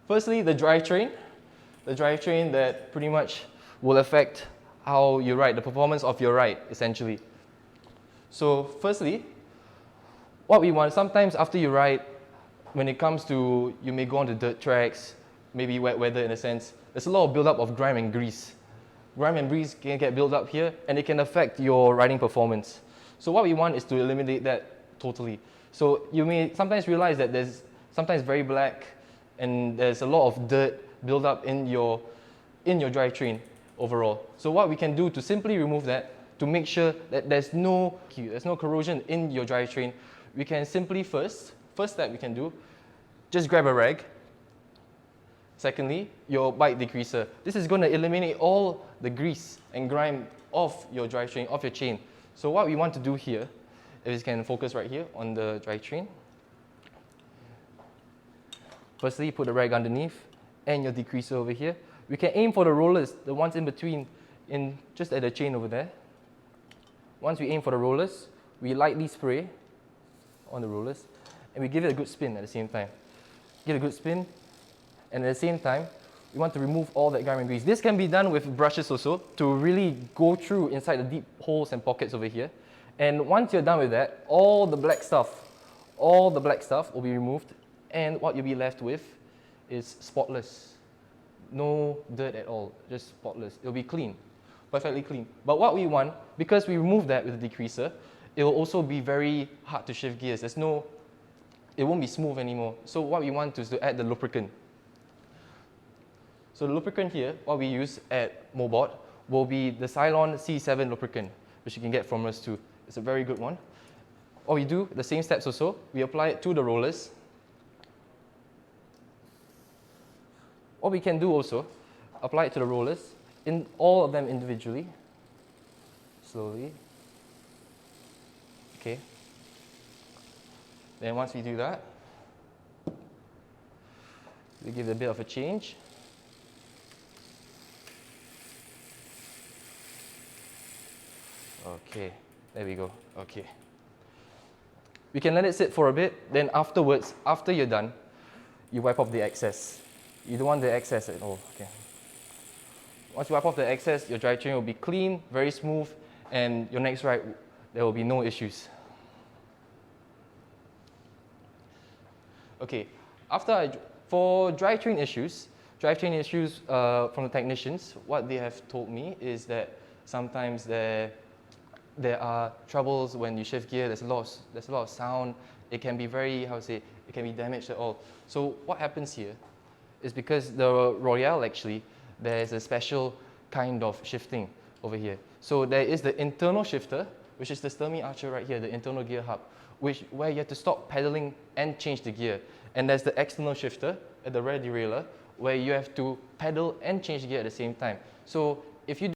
Firstly, the drivetrain. The drivetrain that pretty much will affect how you ride, the performance of your ride, essentially. So firstly, what we want, sometimes after you ride, when it comes to, you may go on the dirt tracks, maybe wet weather in a sense, there's a lot of build-up of grime and grease. Grime and grease can get built up here, and it can affect your riding performance. So what we want is to eliminate that totally. So you may sometimes realize that there's sometimes very black, and there's a lot of dirt build up in your drivetrain overall. So what we can do to simply remove that, to make sure that there's no corrosion in your drivetrain, we can simply first step we can do, just grab a rag. Secondly, your bike degreaser. This is going to eliminate all the grease and grime off your drivetrain, off your chain. So what we want to do here, if we can focus right here on the drivetrain. Firstly, put the rag underneath and your degreaser over here. We can aim for the rollers, the ones in between, just at the chain over there. Once we aim for the rollers, we lightly spray on the rollers, and we give it a good spin at the same time. Give it a good spin, and at the same time, we want to remove all that grime and grease. This can be done with brushes also, to really go through inside the deep holes and pockets over here. And once you're done with that, all the black stuff will be removed, and what you'll be left with is spotless. No dirt at all, just spotless. It'll be clean, perfectly clean. But what we want, because we remove that with the degreaser, it will also be very hard to shift gears. It won't be smooth anymore. So what we want is to add the lubricant. So the lubricant here, what we use at Mobot, will be the Cylon C7 lubricant, which you can get from us too. It's a very good one. What we do, the same steps also, we apply it to the rollers. What we can do also, apply it to the rollers, in all of them individually, slowly. Okay. Then once we do that, we give it a bit of a change. Okay, there we go. Okay. We can let it sit for a bit, then afterwards, after you're done, you wipe off the excess. You don't want the excess at all. Okay. Once you wipe off the excess, your drivetrain will be clean, very smooth, and your next ride, there will be no issues. Okay, for drivetrain issues from the technicians, what they have told me is that sometimes there are troubles when you shift gear. There's a lot of sound. It can be very, it can be damaged at all. So what happens here is, because the Royale actually, there's a special kind of shifting over here. So there is the internal shifter, which is the Sturmy Archer right here, the internal gear hub, where you have to stop pedaling and change the gear. And there's the external shifter at the rear derailleur, where you have to pedal and change gear at the same time. So if you